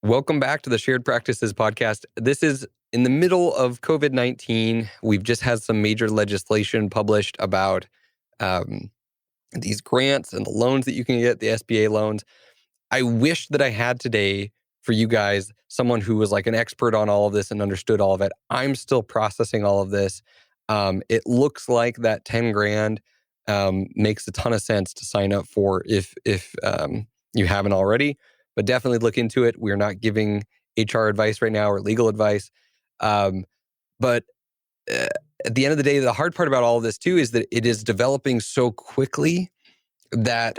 Welcome back to the Shared Practices podcast. This is in the middle of COVID-19. We've just had some major legislation published about these grants and the loans that you can get, the SBA loans. I wish that I had today for you guys someone who was like an expert on all of this and understood all of it. I'm still processing all of this. It looks like that 10 grand makes a ton of sense to sign up for if you haven't already. But definitely look into it. We're not giving HR advice right now or legal advice. But at the end of the day, the hard part about all of this too is that it is developing so quickly that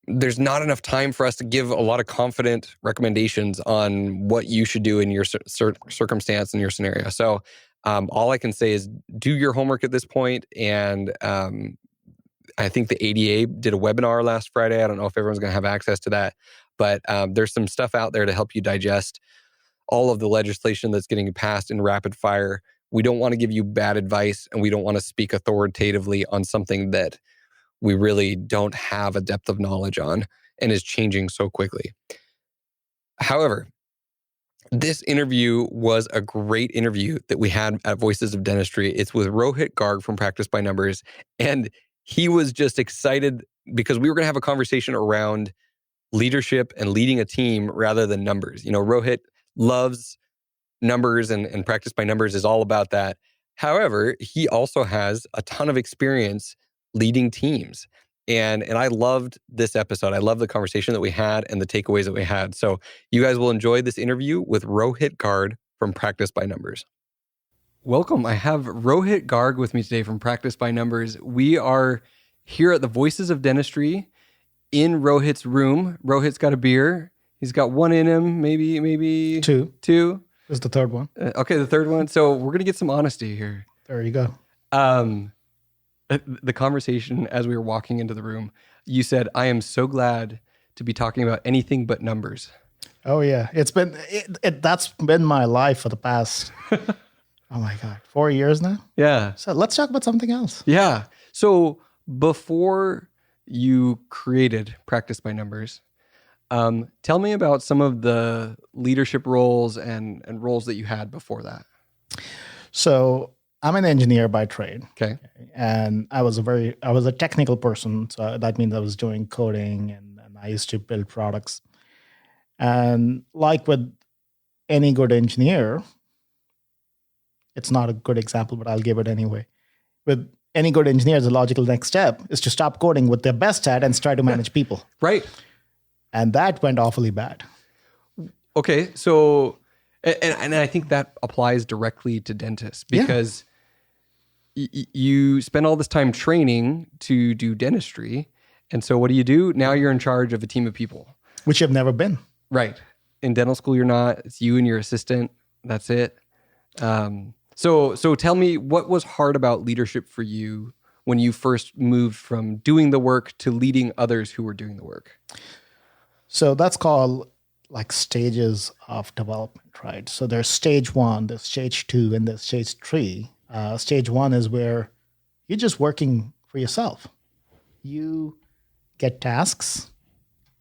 there's not enough time for us to give a lot of confident recommendations on what you should do in your circumstance and your scenario. So all I can say is do your homework at this point. And I think the ADA did a webinar last Friday. I don't know if everyone's going to have access to that, but there's some stuff out there to help you digest all of the legislation that's getting passed in rapid fire. We don't want to give you bad advice, and we don't want to speak authoritatively on something that we really don't have a depth of knowledge on and is changing so quickly. However, this interview was a great interview that we had at Voices of Dentistry. It's with Rohit Garg from Practice by Numbers, and he was just excited because we were going to have a conversation around leadership and leading a team rather than numbers. You know, Rohit loves numbers and Practice by Numbers is all about that. However, he also has a ton of experience leading teams. And I loved this episode. I love the conversation that we had and the takeaways that we had. So you guys will enjoy this interview with Rohit Garg from Practice by Numbers. Welcome. I have Rohit Garg with me today from Practice by Numbers. We are here at the Voices of Dentistry in Rohit's room. Rohit's got a beer. He's got one in him, maybe two. Two. This is the third one. Okay, the third one. So we're going to get some honesty here. There you go. The conversation as we were walking into the room, you said, I am so glad to be talking about anything but numbers. Oh, yeah. That's been my life for the past... Oh my God, 4 years now? Yeah. So let's talk about something else. Yeah. So before you created Practice by Numbers, tell me about some of the leadership roles and roles that you had before that. So I'm an engineer by trade. Okay. And I was a technical person. So that means I was doing coding and I used to build products. And like with any good engineer, it's not a good example, but I'll give it anyway. With any good engineer, the logical next step is to stop coding what they're best at and try to manage people. Right. And that went awfully bad. Okay. So, and I think that applies directly to dentists because you spend all this time training to do dentistry. And so what do? Now you're in charge of a team of people. Which you've never been. Right. In dental school, you're not. It's you and your assistant. That's it. So tell me, what was hard about leadership for you when you first moved from doing the work to leading others who were doing the work? So that's called like stages of development, right? So there's stage 1, there's stage 2, and there's stage 3. Stage 1 is where you're just working for yourself. You get tasks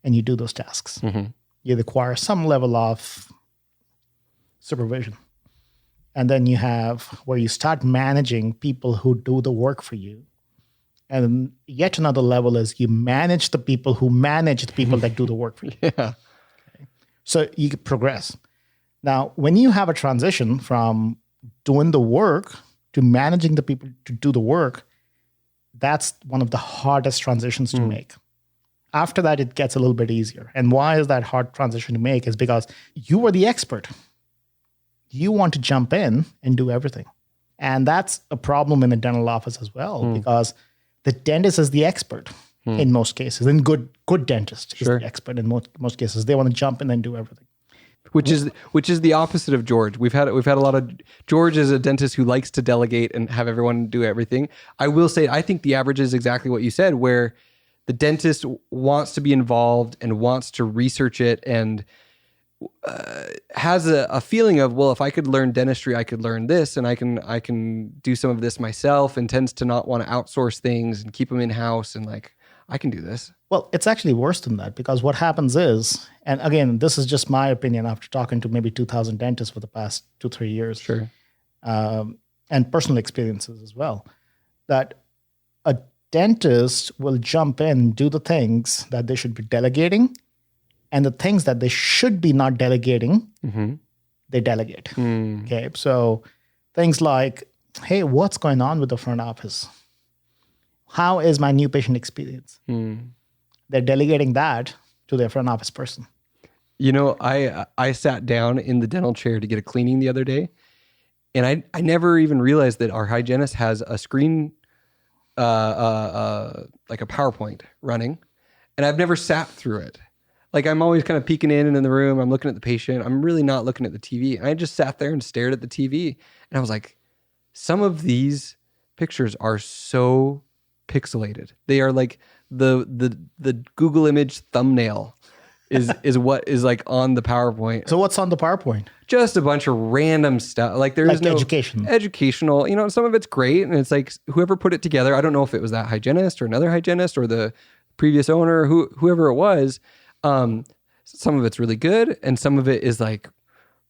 and you do those tasks. Mm-hmm. You require some level of supervision. And then you have where you start managing people who do the work for you. And yet another level is you manage the people who manage the people that do the work for you. Yeah. Okay. So you progress. Now, when you have a transition from doing the work to managing the people to do the work, that's one of the hardest transitions to make. After that, it gets a little bit easier. And why is that hard transition to make is because you are the expert. You want to jump in and do everything. And that's a problem in the dental office as well, because the dentist is the expert in most cases. And good dentist is the expert in most cases. They want to jump in and do everything. Which is the opposite of George. We've had a lot of George is a dentist who likes to delegate and have everyone do everything. I will say I think the average is exactly what you said, where the dentist wants to be involved and wants to research it and has a feeling of, well, if I could learn dentistry, I could learn this, and I can do some of this myself, and tends to not want to outsource things and keep them in house. And like, I can do this. Well, it's actually worse than that, because what happens is, and again, this is just my opinion after talking to maybe 2,000 dentists for the past 2-3 years, Sure. and personal experiences as well, that a dentist will jump in and do the things that they should be delegating, and the things that they should be not delegating, they delegate. Okay, so things like, hey, what's going on with the front office? How is my new patient experience? They're delegating that to their front office person. You know, I sat down in the dental chair to get a cleaning the other day, and I never even realized that our hygienist has a screen, like a PowerPoint running, and I've never sat through it. Like, I'm always kind of peeking in and in the room. I'm looking at the patient. I'm really not looking at the TV. And I just sat there and stared at the TV, and I was like, some of these pictures are so pixelated. They are like the Google image thumbnail is what is like on the PowerPoint. So what's on the PowerPoint? Just a bunch of random stuff. Like there's Like no educational, you know, some of it's great. And it's like whoever put it together, I don't know if it was that hygienist or another hygienist or the previous owner, whoever it was. Some of it's really good. And some of it is like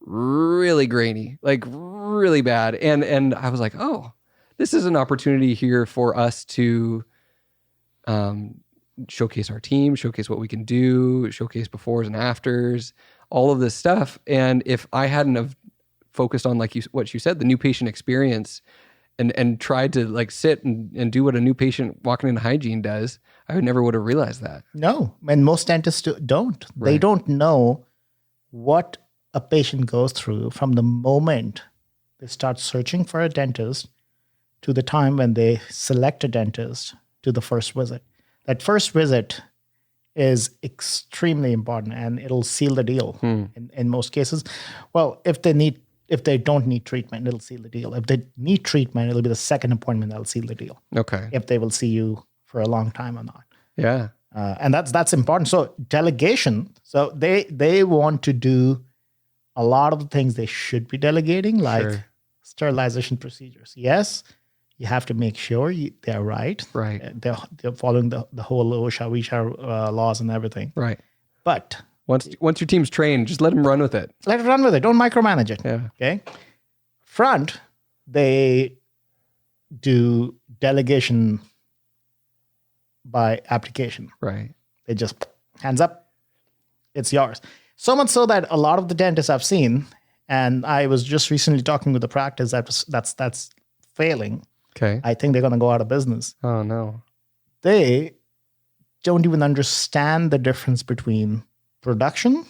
really grainy, like really bad. And I was like, oh, this is an opportunity here for us to showcase our team, showcase what we can do, showcase befores and afters, all of this stuff. And if I hadn't have focused on, like what you said, the new patient experience and tried to like sit and do what a new patient walking into hygiene does, I never would have realized that. No, and most dentists don't. Right. They don't know what a patient goes through from the moment they start searching for a dentist to the time when they select a dentist to the first visit. That first visit is extremely important, and it'll seal the deal in most cases. Well, if they don't need treatment, it'll seal the deal. If they need treatment, it'll be the second appointment that'll seal the deal. Okay. If they will see you for a long time or not. Yeah. And that's important. So delegation. So they want to do a lot of the things they should be delegating, like sterilization procedures. Yes, you have to make sure they're right. Right. They're following the whole OSHA laws and everything. Right. But once your team's trained, just let them run with it. Let it run with it. Don't micromanage it. Yeah. Okay. Front, they do delegation by application. Right. They just hands up, it's yours. So much so that a lot of the dentists I've seen, and I was just recently talking with the practice that's failing. Okay. I think they're going to go out of business. Oh no. They don't even understand the difference between production,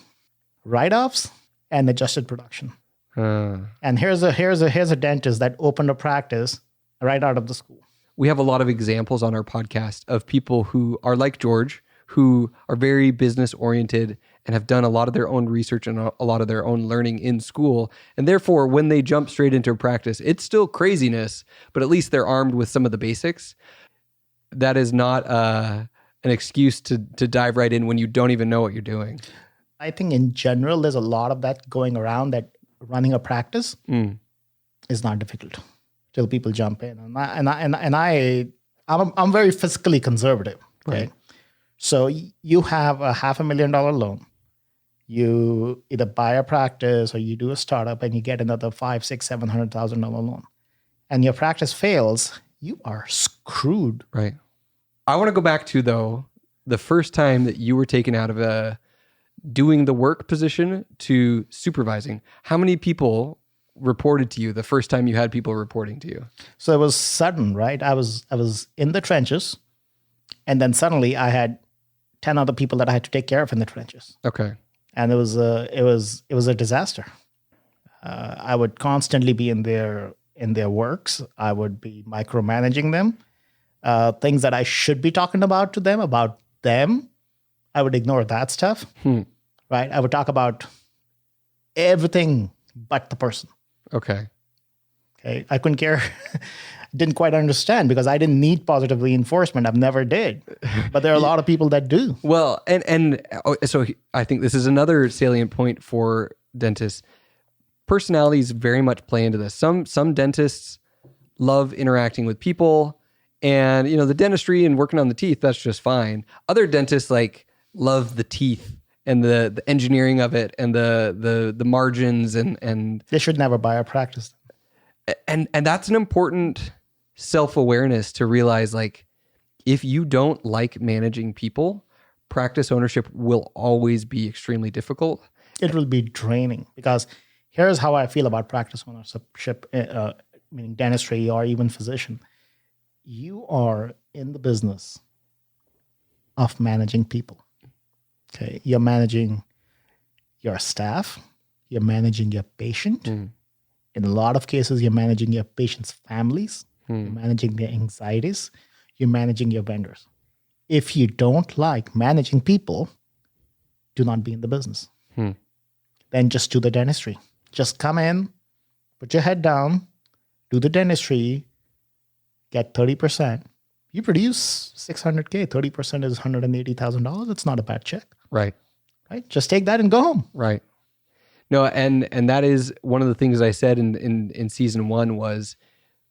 write-offs, and adjusted production. And here's a dentist that opened a practice right out of the school. We have a lot of examples on our podcast of people who are like George, who are very business oriented and have done a lot of their own research and a lot of their own learning in school. And therefore, when they jump straight into a practice, it's still craziness, but at least they're armed with some of the basics. That is not an excuse to dive right in when you don't even know what you're doing. I think in general, there's a lot of that going around, that running a practice is not difficult till people jump in. I'm very fiscally conservative. Okay. Right. So you have a $500,000 loan. You either buy a practice or you do a startup and you get another $500,000, $600,000, $700,000 loan, and your practice fails, you are screwed. Right. I want to go back to, though, the first time that you were taken out of a doing the work position to supervising. How many people reported to you the first time you had people reporting to you? So it was sudden, right? I was in the trenches, and then suddenly I had 10 other people that I had to take care of in the trenches. Okay. And it was a disaster. I would constantly be in their works. I would be micromanaging them. Things that I should be talking about to them, I would ignore that stuff. Right? I would talk about everything but the person. Okay. I couldn't care. Didn't quite understand because I didn't need positive reinforcement. I've never did. But there are a lot of people that do. Well, so I think this is another salient point for dentists. Personalities very much play into this. Some dentists love interacting with people And, the dentistry and working on the teeth, that's just fine. Other dentists like love the teeth and the engineering of it and the margins and They should never buy a practice. and that's an important self-awareness to realize, like, if you don't like managing people, practice ownership will always be extremely difficult. It will be draining, because here's how I feel about practice ownership, meaning dentistry or even physician. You are in the business of managing people. Okay, you're managing your staff, you're managing your patient. In a lot of cases, you're managing your patient's families, you're managing their anxieties, you're managing your vendors. If you don't like managing people, do not be in the business. Then just do the dentistry. Just come in, put your head down, do the dentistry, get 30%. You produce $600K, 30% is $180,000. It's not a bad check. Right. Just take that and go home. Right. No, and that is one of the things I said in season 1 was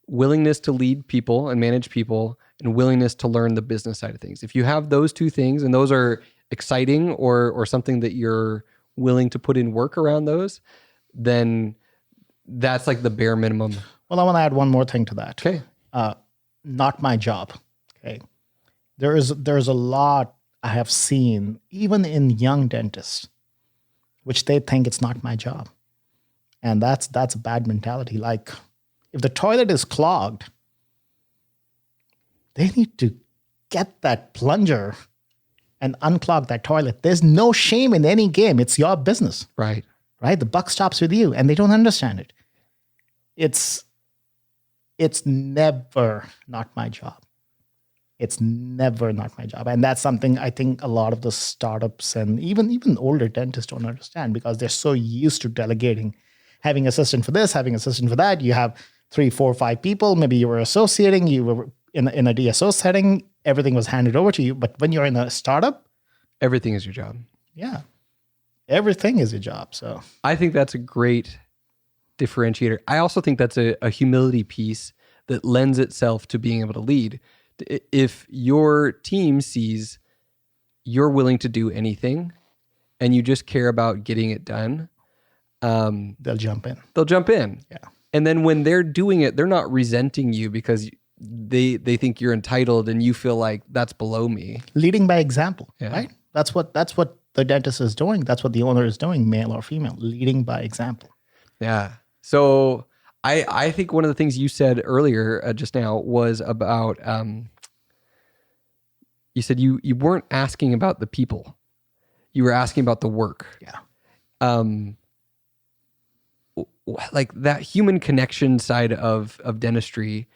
willingness to lead people and manage people, and willingness to learn the business side of things. If you have those two things, and those are exciting or something that you're willing to put in work around those, then that's like the bare minimum. Well, I want to add one more thing to that. Okay. Not my job. Okay. There's a lot I have seen, even in young dentists, which they think it's not my job. And that's a bad mentality. Like, if the toilet is clogged, they need to get that plunger and unclog that toilet. There's no shame in any game. It's your business. Right. Right? The buck stops with you, and they don't understand it. It's never not my job. It's never not my job. And that's something I think a lot of the startups and even older dentists don't understand, because they're so used to delegating, having assistant for this, having assistant for that. You have 3, 4, 5 people. Maybe you were associating, you were in a DSO setting, everything was handed over to you. But when you're in a startup, everything is your job. Yeah. Everything is your job. So I think that's a great differentiator. I also think that's a humility piece that lends itself to being able to lead. If your team sees you're willing to do anything and you just care about getting it done, they'll jump in. They'll jump in. Yeah. And then when they're doing it, they're not resenting you because they think you're entitled and you feel like that's below me. Leading by example, Yeah. right? That's what the dentist is doing. That's what the owner is doing, male or female, leading by example. Yeah. So I think one of the things you said earlier just now was about, you said you weren't asking about the people. You were asking about the work. Yeah. Like that human connection side of dentistry,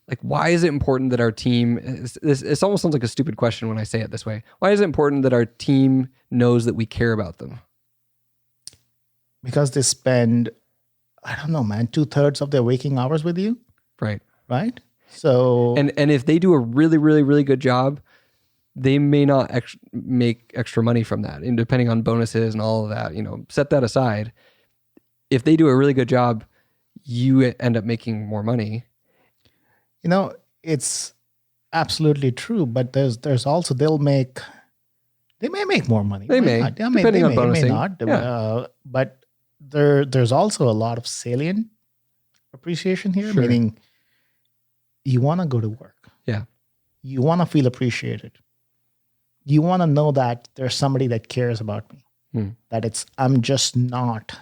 like why is it important that our team, this almost sounds like a stupid question when I say it this way. Why is it important that our team knows that we care about them? Because they spend, I don't know, man, 2/3 of their waking hours with you. Right. Right? So, And if they do a really, really, really good job, they may not make extra money from that. And depending on bonuses and all of that, set that aside. If they do a really good job, you end up making more money. it's absolutely true, but there's also they may make more money. They may, not. depending on bonusing. They may not. Yeah. But there's also a lot of salient appreciation here, Sure. meaning you want to go to work. Yeah. You want to feel appreciated. You want to know that there's somebody that cares about me, that I'm just not,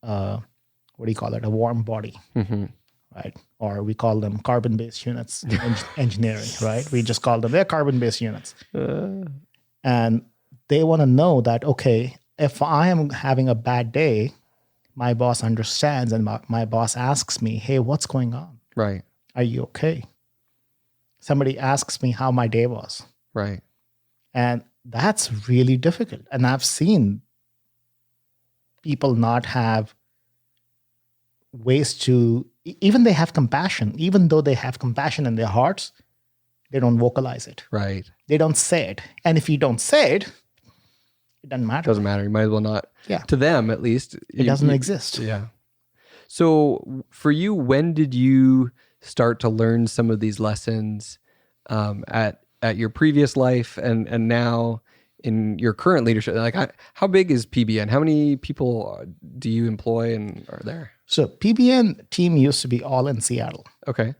what do you call it? A warm body, right? Or we call them carbon-based units in engineering, right? We just call them, they're carbon-based units. And they want to know that, okay, if I am having a bad day, my boss understands and my boss asks me, hey, what's going on? Right. Are you okay? Somebody asks me how my day was. Right. And that's really difficult. And I've seen people not have ways to, even they have compassion, even though they have compassion in their hearts, they don't vocalize it. Right. They don't say it. And if you don't say it, it doesn't matter. Doesn't matter. You might as well not. Yeah. To them, at least. It doesn't exist. Yeah. So for you, when did you start to learn some of these lessons at your previous life and now in your current leadership? Like, how big is PBN? How many people do you employ and are there? So PBN team used to be all in Seattle. Okay.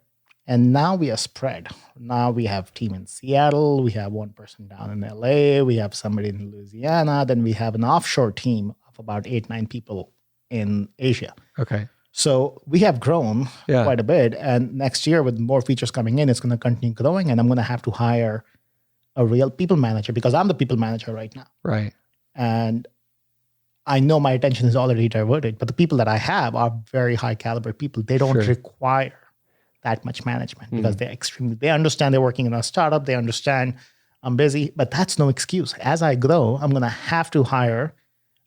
And now we are spread. Now we have team in Seattle. We have one person down in LA. We have somebody in Louisiana. Then we have an offshore team of about 8-9 people in Asia. Okay. So we have grown quite a bit. And next year, with more features coming in, it's going to continue growing. And I'm going to have to hire a real people manager because I'm the people manager right now. Right. And I know my attention is already diverted, but the people that I have are very high caliber people. They don't require that much management because they understand they're working in a startup. They understand I'm busy, but that's no excuse. As I grow, I'm going to have to hire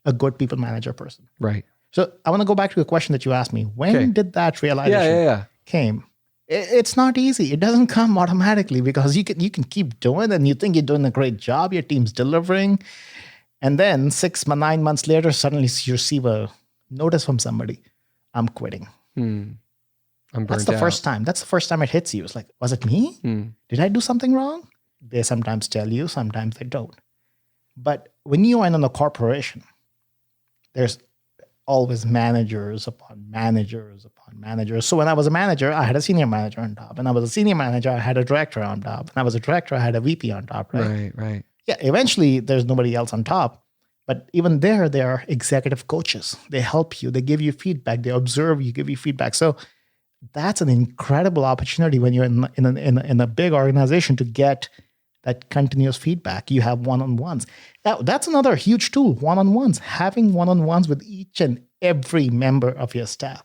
a good people manager person. Right. So I want to go back to the question that you asked me. When did that realization came? It's not easy. It doesn't come automatically because you can keep doing it and you think you're doing a great job. Your team's delivering. And then 9 months later, suddenly you receive a notice from somebody. I'm quitting. I'm burnt That's the out. first time. That's the first time it hits you. It's like, was it me? Did I do something wrong? They sometimes tell you, sometimes they don't. But when you are in a corporation, there's always managers upon managers upon managers. So when I was a manager, I had a senior manager on top. And I was a senior manager, I had a director on top. And I was a director, I had a VP on top, right? Right. Yeah, eventually there's nobody else on top. But even there are executive coaches. They help you. They give you feedback. They observe you, give you feedback. So that's an incredible opportunity when you're in a big organization to get that continuous feedback. You have one-on-ones. That's another huge tool, one-on-ones. Having one-on-ones with each and every member of your staff.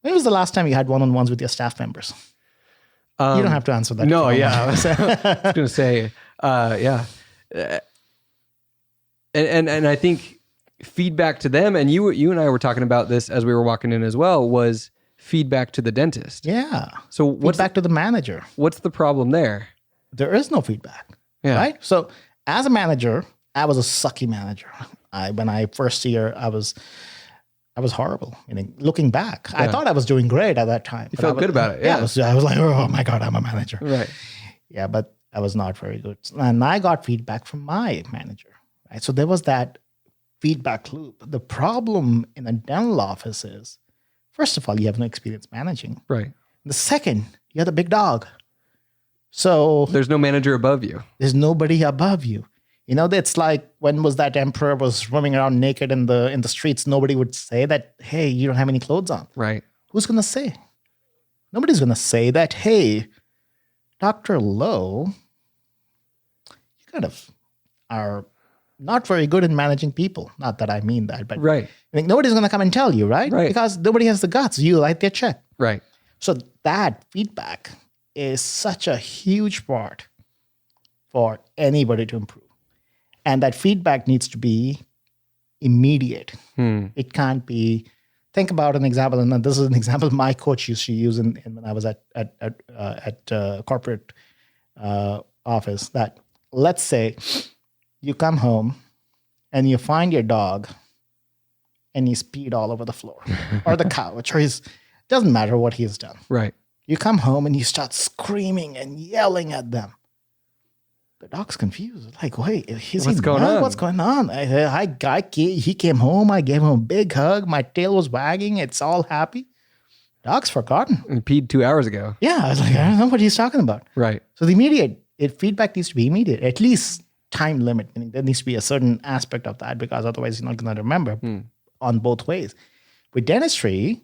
When was the last time you had one-on-ones with your staff members? You don't have to answer that. No, I was going to say, And I think feedback to them, and you and I were talking about this as we were walking in as well, was feedback to the dentist. Yeah. So feedback to the manager. What's the problem there? There is no feedback. Yeah. Right? So as a manager, I was a sucky manager. When I first year, I was horrible. Meaning, looking back, I thought I was doing great at that time. You felt good about it. Yeah. I was like, oh my God, I'm a manager. Right. Yeah, but I was not very good. And I got feedback from my manager. Right. So there was that feedback loop. The problem in a dental office is, first of all, you have no experience managing. Right. The second, you're the big dog. So there's no manager above you. There's nobody above you. You know, it's like when was that emperor was roaming around naked in the streets, nobody would say that, hey, you don't have any clothes on. Right. Who's going to say? Nobody's going to say that, hey, Dr. Lowe, you kind of are not very good in managing people. Not that I mean that, but right. I think nobody's going to come and tell you, right? Right. Because nobody has the guts. You write their check. Right. So that feedback is such a huge part for anybody to improve. And that feedback needs to be immediate. It can't be, think about an example, and this is an example my coach used to use when I was at corporate office, that let's say you come home and you find your dog and he's peed all over the floor or the couch, or doesn't matter what he has done. Right. You come home and you start screaming and yelling at them. The dog's confused. Like, wait, what's going on? What's going on? He came home. I gave him a big hug. My tail was wagging. It's all happy. Dog's forgotten. And peed 2 hours ago. Yeah. I was like, I don't know what he's talking about. Right. So the feedback needs to be immediate. At least time limit. Meaning there needs to be a certain aspect of that because otherwise you're not going to remember on both ways. With dentistry,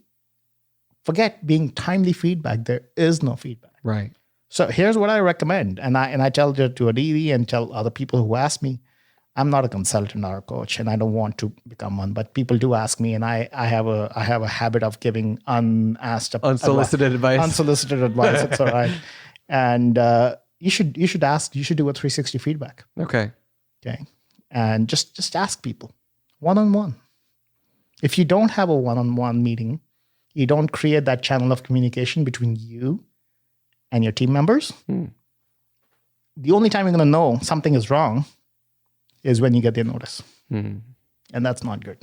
forget being timely feedback. There is no feedback. Right. So here's what I recommend. And I tell it to Aditi and tell other people who ask me. I'm not a consultant or a coach, and I don't want to become one, but people do ask me, and I have a habit of giving unsolicited advice. It's all right. And you should do a 360 feedback. Okay. And just ask people one-on-one. If you don't have a one-on-one meeting, you don't create that channel of communication between you and your team members. The only time you're going to know something is wrong is when you get their notice. And that's not good.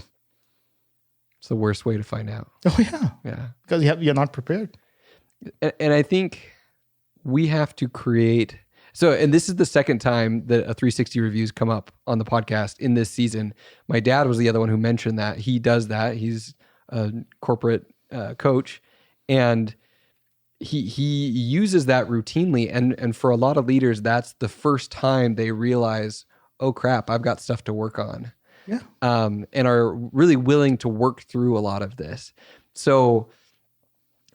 It's the worst way to find out. Oh, yeah. Yeah. Because you're not prepared. And I think we have to create, So, and this is the second time that a 360 reviews come up on the podcast in this season. My dad was the other one who mentioned that. He does that. He's a corporate coach, and he uses that routinely. And for a lot of leaders, that's the first time they realize, oh crap, I've got stuff to work on. Yeah. And are really willing to work through a lot of this. So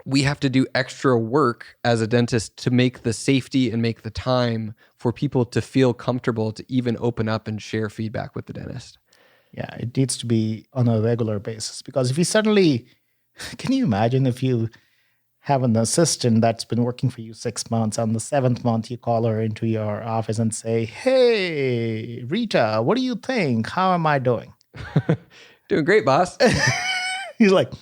we have to do extra work as a dentist to make the safety and make the time for people to feel comfortable to even open up and share feedback with the dentist. Yeah, it needs to be on a regular basis, because if you suddenly, can you imagine if you have an assistant that's been working for you 6 months, on the 7th month you call her into your office and say, hey, Rita, what do you think? How am I doing? Doing great, boss. He's like,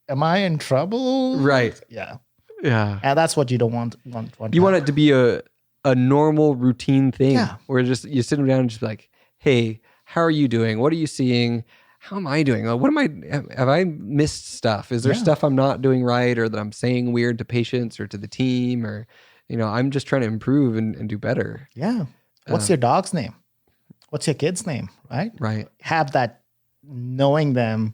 am I in trouble? Right. Yeah. Yeah. And that's what you don't want. You want it to be a normal routine thing. Yeah. Where just you sit them down and just be like, hey, how are you doing? What are you seeing? How am I doing? Have I missed stuff? Is there stuff I'm not doing right, or that I'm saying weird to patients or to the team, or, I'm just trying to improve and do better. Yeah. What's your dog's name? What's your kid's name? Right. Right. Have that knowing them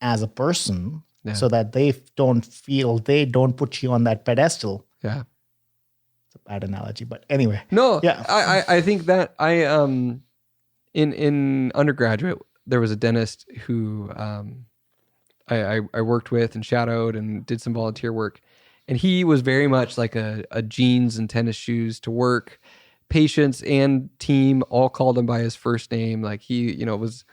as a person, so that they don't put you on that pedestal. Yeah. It's a bad analogy, but anyway. No, yeah. I think that in undergraduate, there was a dentist who I worked with and shadowed and did some volunteer work. And he was very much like a jeans and tennis shoes to work. Patients and team all called him by his first name. Like he, was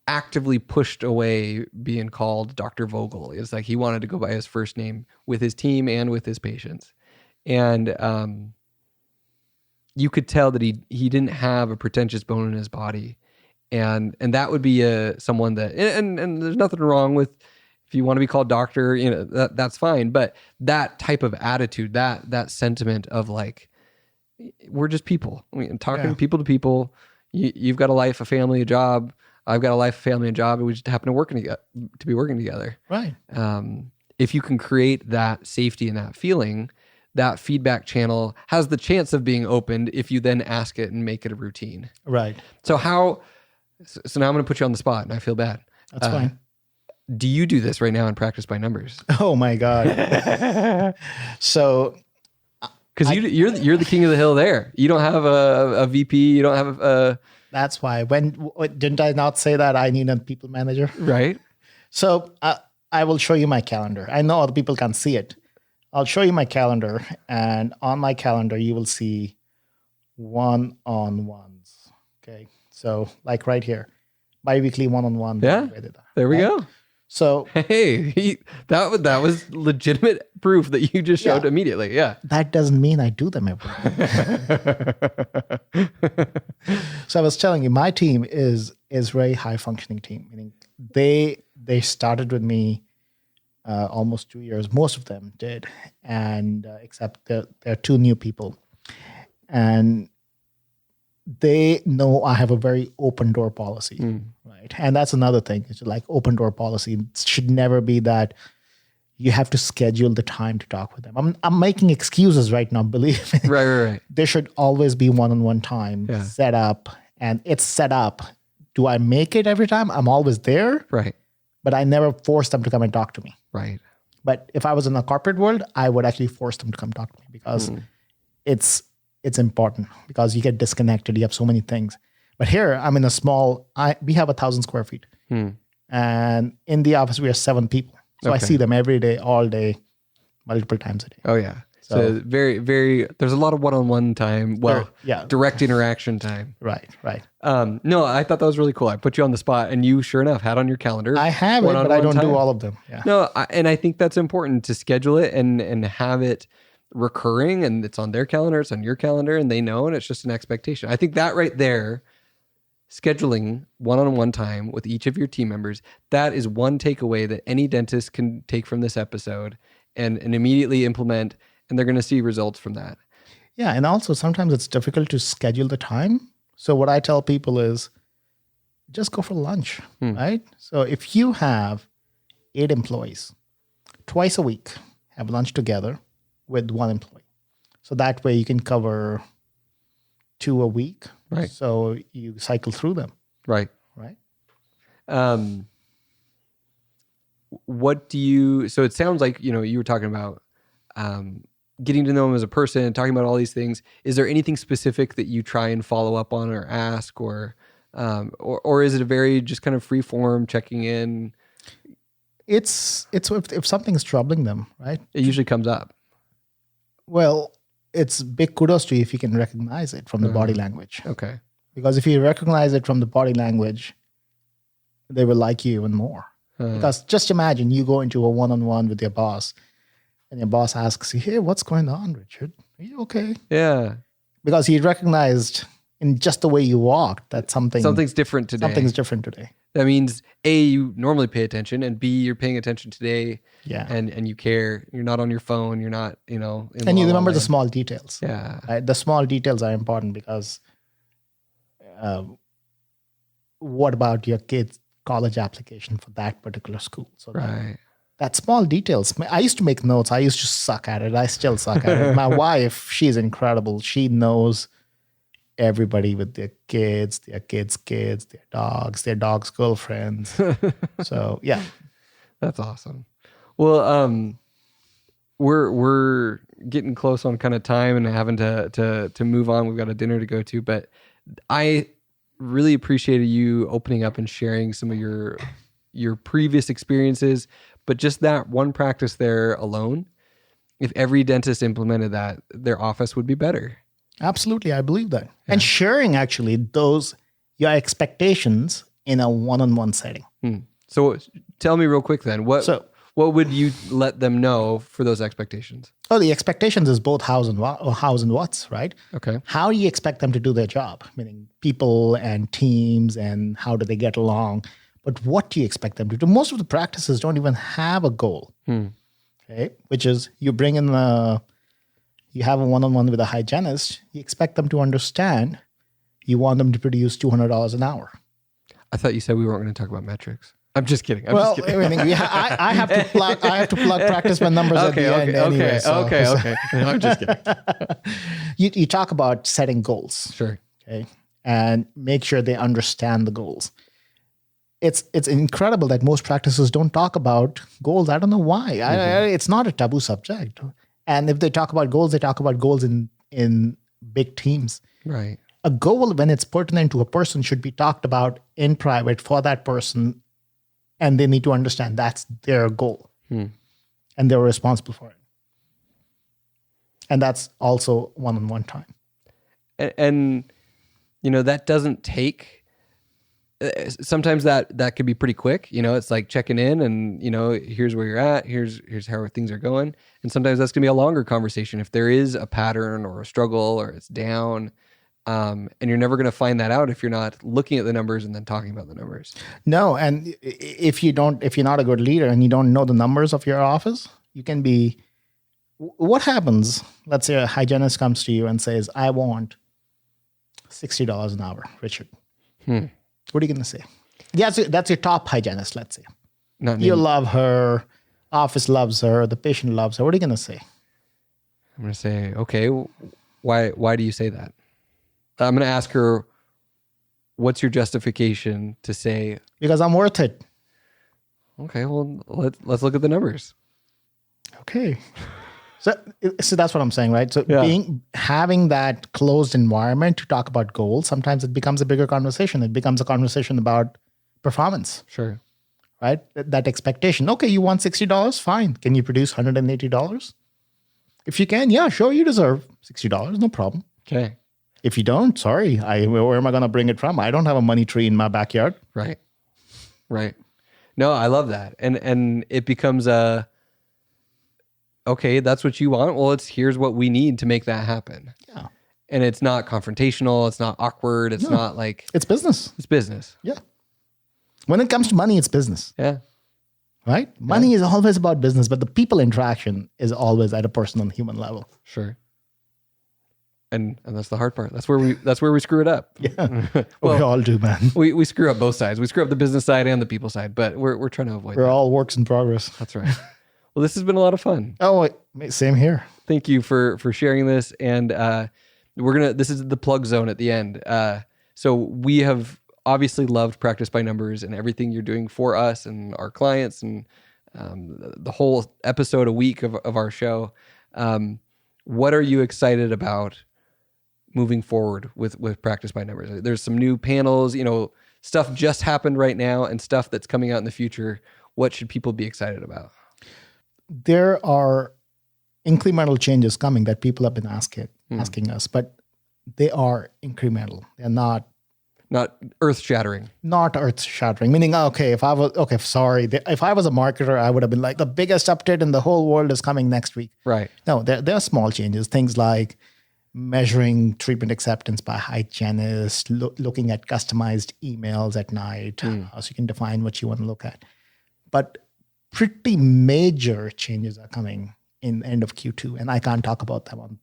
actively pushed away being called Dr. Vogel. It's like he wanted to go by his first name with his team and with his patients. And you could tell that he didn't have a pretentious bone in his body. And that would be someone that, and there's nothing wrong with, if you want to be called doctor, that's fine. But that type of attitude, that sentiment of like, we're just people. Talking people to people. You've got a life, a family, a job. I've got a life, a family, and a job, and we just happen to be working together. Right. If you can create that safety and that feeling, that feedback channel has the chance of being opened if you then ask it and make it a routine. Right. So now I'm going to put you on the spot, and I feel bad. That's fine. Do you do this right now in practice by numbers? Oh my God. So, because you're the king of the hill there. You don't have a VP. You don't have a. That's why. Didn't I not say that I need a people manager? Right. So I will show you my calendar. I know other people can't see it. I'll show you my calendar, and on my calendar you will see one-on-ones. Okay. So like right here, bi-weekly one-on-one. Yeah. There we go. So hey, that was legitimate proof that you just showed immediately. Yeah. That doesn't mean I do them every day. So I was telling you, my team is very high functioning team. Meaning they started with me almost 2 years. Most of them did, and except there are 2 new people, and they know I have a very open door policy, right? And that's another thing. It's like open door policy. It should never be that you have to schedule the time to talk with them. I'm making excuses right now, believe me. Right. There should always be one-on-one time set up, and it's set up. Do I make it every time? I'm always there. Right. But I never force them to come and talk to me. Right. But if I was in the corporate world, I would actually force them to come talk to me, because it's important, because you get disconnected. You have so many things. But here I'm in we have 1,000 square feet. And in the office, we are 7 people. So I see them every day, all day, multiple times a day. Oh yeah. So very, very, there's a lot of one-on-one time. Well, direct interaction time. Right. No, I thought that was really cool. I put you on the spot, and you sure enough had on your calendar. I have it, but I don't do all of them. Yeah. No, and I think that's important to schedule it and have it recurring, and it's on their calendar, it's on your calendar, and they know, and it's just an expectation. I think that right there, scheduling one-on-one time with each of your team members, that is one takeaway that any dentist can take from this episode and immediately implement, and they're going to see results from that. Yeah, and also sometimes it's difficult to schedule the time. So what I tell people is just go for lunch, right? So if you have 8 employees, twice a week, have lunch together with 1 employee. So that way you can cover 2 a week. Right. So you cycle through them. Right. Right. What do you, so it sounds like, you were talking about getting to know them as a person, talking about all these things. Is there anything specific that you try and follow up on or ask, or is it a very just kind of free form checking in? It's if something's troubling them, right? It usually comes up. Well, it's big kudos to you if you can recognize it from the body language. Okay. Because if you recognize it from the body language, they will like you even more. Because just imagine you go into a one-on-one with your boss and your boss asks you, hey, what's going on, Richard? Are you okay? Yeah. Because he recognized in just the way you walked that something's different today. Something's different today. That means A, you normally pay attention, and B, you're paying attention today. Yeah. And you care. You're not on your phone. You're not, in and you remember the small details. Yeah. Right? The small details are important because what about your kid's college application for that particular school? So right. That small details. I used to make notes. I used to suck at it. I still suck at it. My wife, she's incredible. She knows everybody with their kids, their their dogs' girlfriends. So yeah. That's awesome. Well, we're getting close on kind of time and having to move on. We've got a dinner to go to, but I really appreciated you opening up and sharing some of your previous experiences. But just that one practice there alone, if every dentist implemented that, their office would be better. Absolutely. I believe that. Yeah. And sharing actually your expectations in a one-on-one setting. So tell me real quick then, what would you let them know for those expectations? Oh, the expectations is both hows and what's, right? Okay. How do you expect them to do their job? Meaning people and teams and how do they get along? But what do you expect them to do? Most of the practices don't even have a goal, okay? Which is you bring in you have a one-on-one with a hygienist, you expect them to understand, you want them to produce $200 an hour. I thought you said we weren't going to talk about metrics. I'm just kidding. I have to plug practice my numbers at the end anyway. Okay. No, I'm just kidding. You talk about setting goals. Sure. Okay. And make sure they understand the goals. It's incredible that most practices don't talk about goals. I don't know why. It's not a taboo subject. And if they talk about goals, they talk about goals in big teams. Right. A goal, when it's pertinent to a person, should be talked about in private for that person. And they need to understand that's their goal. And they're responsible for it. And that's also one-on-one time. And that doesn't take... Sometimes that could be pretty quick. It's like checking in and, here's where you're at. Here's how things are going. And sometimes that's going to be a longer conversation. If there is a pattern or a struggle or it's down, and you're never going to find that out if you're not looking at the numbers and then talking about the numbers. No. And if you're not a good leader and you don't know the numbers of your office, you can be, what happens? Let's say a hygienist comes to you and says, I want $60 an hour, Richard. What are you going to say? That's your top hygienist, let's say. You love her, office loves her, the patient loves her. What are you going to say? I'm going to say, okay, why do you say that? I'm going to ask her, what's your justification to say? Because I'm worth it. Okay, well, let's look at the numbers. Okay. So that's what I'm saying, right? So having that closed environment to talk about goals, sometimes it becomes a bigger conversation. It becomes a conversation about performance. Sure. Right? That expectation. Okay, you want $60? Fine. Can you produce $180? If you can, yeah, sure, you deserve $60. No problem. Okay. If you don't, sorry. Where am I going to bring it from? I don't have a money tree in my backyard. Right. No, I love that. And it becomes okay, that's what you want. Well, here's what we need to make that happen. Yeah. And it's not confrontational. It's not awkward. It's not like... It's business. It's business. Yeah. When it comes to money, it's business. Yeah. Right? Money is always about business, but the people interaction is always at a personal human level. Sure. And that's the hard part. That's where we screw it up. Yeah. Well, we all do, man. We screw up both sides. We screw up the business side and the people side, but we're trying to avoid that. We're all works in progress. That's right. Well, this has been a lot of fun. Oh, same here. Thank you for sharing this. And this is the plug zone at the end. So we have obviously loved Practice by Numbers and everything you're doing for us and our clients and the whole episode a week of our show. What are you excited about moving forward with Practice by Numbers? There's some new panels, stuff just happened right now and stuff that's coming out in the future. What should people be excited about? There are incremental changes coming that people have been asking us, but they are incremental. They're not earth-shattering. Not earth-shattering, meaning, if I was a marketer, I would have been like, the biggest update in the whole world is coming next week. Right. No, there are small changes, things like measuring treatment acceptance by hygienists, looking at customized emails at night, so you can define what you want to look at. But pretty major changes are coming in the end of Q2, and I can't talk about them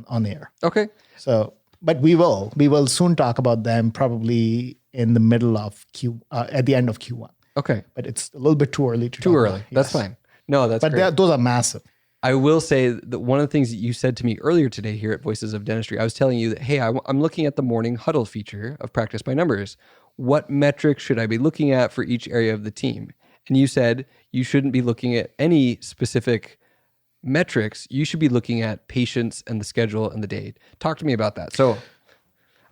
on air. Okay. So, but we will soon talk about them, probably in the middle of at the end of Q1. Okay. But it's a little bit too early to talk about. That's fine. No, that's great. But those are massive. I will say that one of the things that you said to me earlier today here at Voices of Dentistry, I was telling you that, hey, I'm looking at the morning huddle feature of Practice by Numbers. What metrics should I be looking at for each area of the team? And you said you shouldn't be looking at any specific metrics. You should be looking at patients and the schedule and the day. Talk to me about that. So,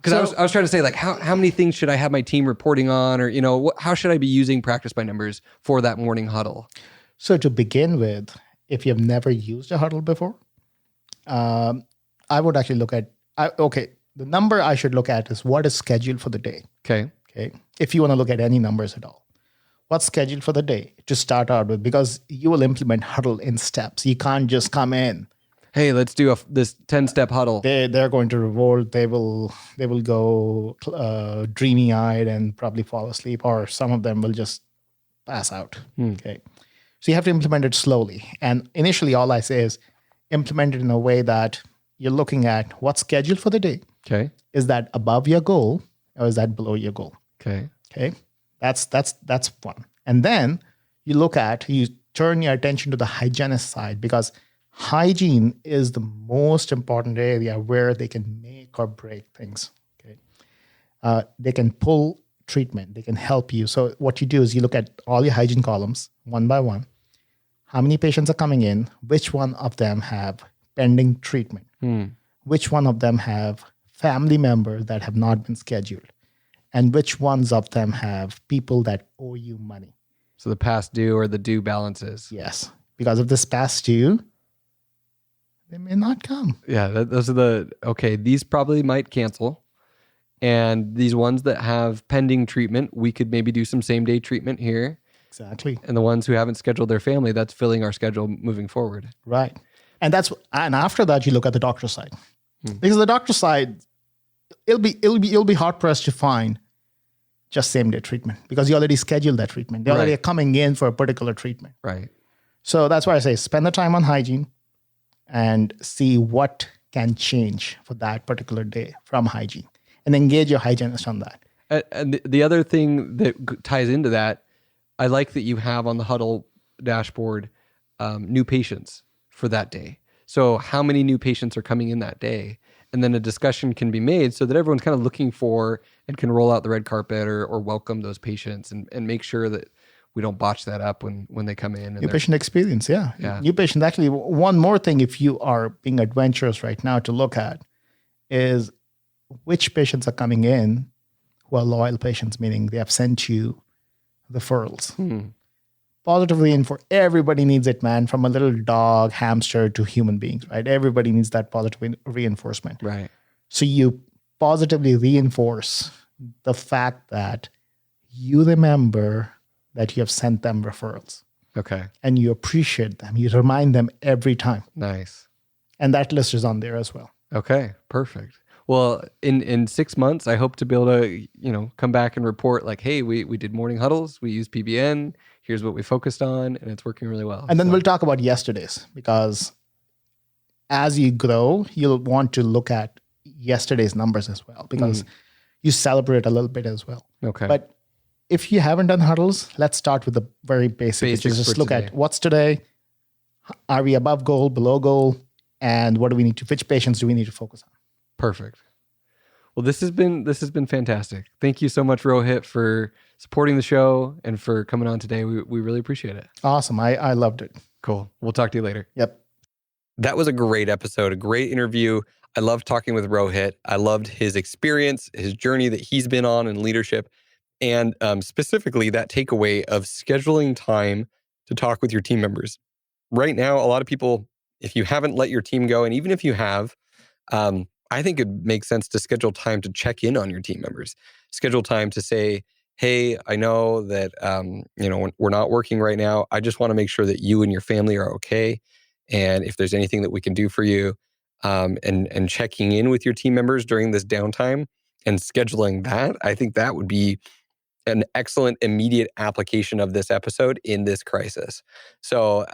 because I was trying to say, like, how many things should I have my team reporting on, or how should I be using Practice by Numbers for that morning huddle? So to begin with, if you've never used a huddle before, I would actually look at the number I should look at is what is scheduled for the day. Okay. If you want to look at any numbers at all. What's scheduled for the day to start out with, because you will implement huddle in steps. You can't just come in. Hey, let's do this 10-step huddle. They're going to revolt. They will go dreamy-eyed and probably fall asleep, or some of them will just pass out. Okay, so you have to implement it slowly. And initially, all I say is implement it in a way that you're looking at what's scheduled for the day. Okay, is that above your goal or is that below your goal? Okay. That's one. And then you turn your attention to the hygienist side, because hygiene is the most important area where they can make or break things. Okay. They can pull treatment. They can help you. So what you do is you look at all your hygiene columns one by one. How many patients are coming in? Which one of them have pending treatment? Which one of them have family members that have not been scheduled? And which ones of them have people that owe you money? So the past due or the due balances. Yes. Because of this past due, they may not come. Yeah, those are these probably might cancel. And these ones that have pending treatment, we could maybe do some same-day treatment here. Exactly. And the ones who haven't scheduled their family, that's filling our schedule moving forward. Right. And after that, you look at the doctor side. Because the doctor side, you'll be hard pressed to find just same day treatment, because you already scheduled that treatment. They already are coming in for a particular treatment. Right. So that's why I say spend the time on hygiene and see what can change for that particular day from hygiene, and engage your hygienist on that. And the other thing that ties into that, I like that you have on the huddle dashboard new patients for that day. So how many new patients are coming in that day? And then a discussion can be made so that everyone's kind of looking for and can roll out the red carpet or welcome those patients and make sure that we don't botch that up when they come in. New patient experience, yeah. New patient. Actually, one more thing, if you are being adventurous right now to look at, is which patients are coming in who are loyal patients, meaning they have sent you referrals. Positive reinforce. Everybody needs it, man. From a little dog, hamster to human beings, right? Everybody needs that positive reinforcement. Right. So you positively reinforce the fact that you remember that you have sent them referrals. Okay. And you appreciate them. You remind them every time. Nice. And that list is on there as well. Okay. Perfect. Well, in 6 months, I hope to be able to, come back and report like, hey, we did morning huddles. We used PBN. Here's what we focused on, and it's working really well. And then we'll talk about yesterday's, because as you grow, you'll want to look at yesterday's numbers as well, because you celebrate a little bit as well. Okay. But if you haven't done huddles, let's start with the very basic. Just look at what's today. Are we above goal, below goal? and which patients do we need to focus on? Perfect. Well, this has been fantastic. Thank you so much, Rohit, for supporting the show and for coming on today. We really appreciate it. Awesome. I loved it. Cool. We'll talk to you later. Yep. That was a great episode, a great interview. I loved talking with Rohit. I loved his experience, his journey that he's been on in leadership, and specifically that takeaway of scheduling time to talk with your team members. Right now, a lot of people, if you haven't let your team go, and even if you have, I think it makes sense to schedule time to check in on your team members. Schedule time to say, hey, I know that we're not working right now. I just want to make sure that you and your family are okay. And if there's anything that we can do for you, and checking in with your team members during this downtime and scheduling that, I think that would be an excellent immediate application of this episode in this crisis. So,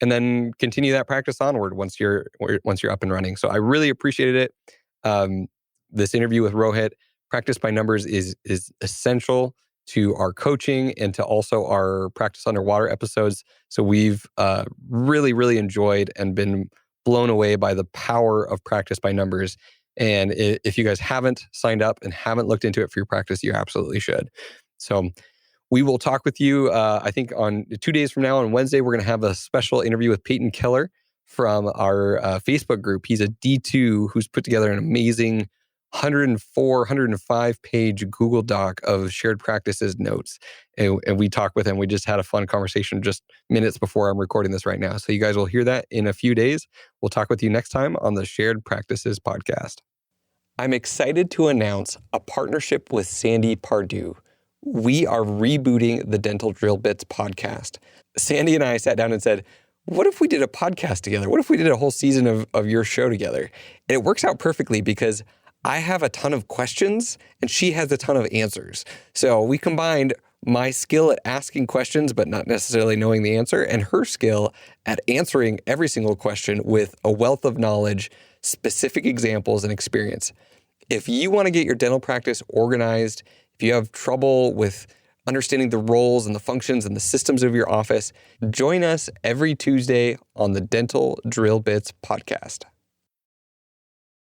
and then continue that practice onward once you're up and running. So I really appreciated it. This interview with Rohit, practice by numbers is essential to our coaching and to also our practice underwater episodes. So we've really, really enjoyed and been blown away by the power of practice by numbers. And if you guys haven't signed up and haven't looked into it for your practice, you absolutely should. So we will talk with you, I think, on 2 days from now. On Wednesday, we're going to have a special interview with Peyton Keller from our Facebook group. He's a D2 who's put together an amazing 105-page Google Doc of shared practices notes. And we talked with him. We just had a fun conversation just minutes before I'm recording this right now. So you guys will hear that in a few days. We'll talk with you next time on the Shared Practices podcast. I'm excited to announce a partnership with Sandy Pardue. We are rebooting the Dental Drill Bits podcast. Sandy and I sat down and said, what if we did a podcast together? What if we did a whole season of your show together? And it works out perfectly because I have a ton of questions and she has a ton of answers. So we combined my skill at asking questions, but not necessarily knowing the answer, and her skill at answering every single question with a wealth of knowledge, specific examples, and experience. If you want to get your dental practice organized, if you have trouble with understanding the roles and the functions and the systems of your office, join us every Tuesday on the Dental Drill Bits podcast.